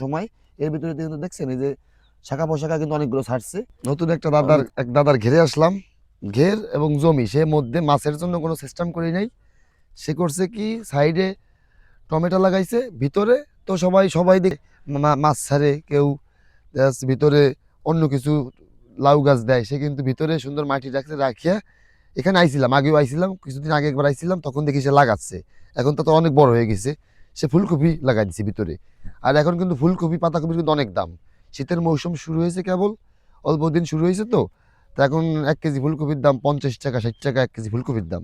সময় এর ভিতরে কিন্তু দেখছেন এই যে শাখা পোশাখা কিন্তু অনেকগুলো ছাড়ছে। নতুন একটা দাদার ঘেরে আসলাম, ঘের এবং জমি, সে মধ্যে মাছের জন্য কোনো সিস্টেম করি নাই। সে করছে কি সাইডে টমেটো লাগাইছে, ভিতরে তো সবাই সবাই দেখে মাছ ছাড়ে, কেউ ভিতরে অন্য কিছু লাউ গাছ দেয়, সে কিন্তু ভিতরে সুন্দর মাটি রাখছে, রাখিয়া এখানে আইছিলাম, আগেও আইছিলাম, কিছুদিন আগে একবার আইছিলাম, তখন দেখি সে লাগাচ্ছে। এখন তো অনেক বড় হয়ে গেছে, সে ফুলকপি লাগাই দিচ্ছে ভিতরে। আর এখন কিন্তু ফুলকপি পাতাকপির কিন্তু অনেক দাম, শীতের মৌসুম শুরু হয়েছে কেবল, অল্প দিন শুরু হয়েছে তো। তা এখন 1 কেজি ফুলকপির দাম 50 টাকা 60 টাকা 1 কেজি ফুলকপির দাম।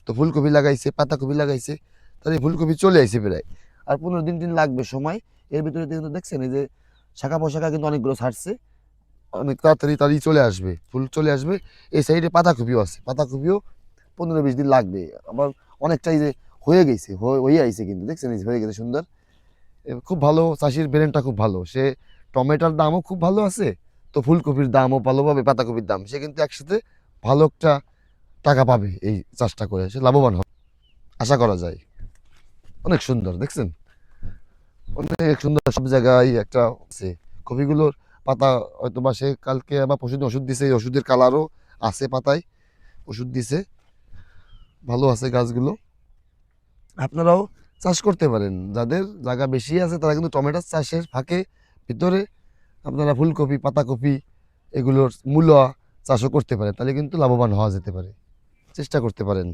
তো ফুলকপি লাগাইছে, পাতাকপি লাগাইছে, তাহলে ফুলকপি চলে আসছে প্রায়। আর 15 দিন লাগবে সময়। এর ভিতরে কিন্তু দেখছেন এই যে শাখা পোশাখা কিন্তু অনেকগুলো ছাড়ছে, অনেক তাড়াতাড়ি তাড়াতাড়ি চলে আসবে, ফুল চলে আসবে। এই সাইডে পাতাকপিও আছে, পাতাকপিও 15-20 দিন লাগবে। আবার অনেকটাই যে হয়ে গেছে, হয়ে আইছে কিন্তু দেখছেন এই যে হয়ে গেছে সুন্দর। খুব ভালো, চাষির ব্রেনটা খুব ভালো, সে টমেটোর দামও খুব ভালো আছে, তো ফুলকপির দামও ভালো পাবে, পাতাকপির দাম, সে কিন্তু একসাথে ভালো একটা টাকা পাবে এই চাষটা করে, সে লাভবান হবে আশা করা যায়। অনেক সুন্দর দেখছেন, অনেক সুন্দর, সব জায়গায় একটা আছে কপিগুলোর পাতা। হয়তো বা সে কালকে আবার পরশুদিন ওষুধ দিছে, এই ওষুধের কালারও আছে পাতায়, ওষুধ দিছে, ভালো আছে গাছগুলো। আপনারাও চাষ করতে পারেন, যাদের জায়গা বেশি আছে তারা কিন্তু টমেটো চাষের ফাঁকে ভিতরে আপনারা ফুলকপি পাতাকপি এগুলোর মূলা চাষও করতে পারেন, তাহলে কিন্তু লাভবান হওয়া যেতে পারে, চেষ্টা করতে পারেন।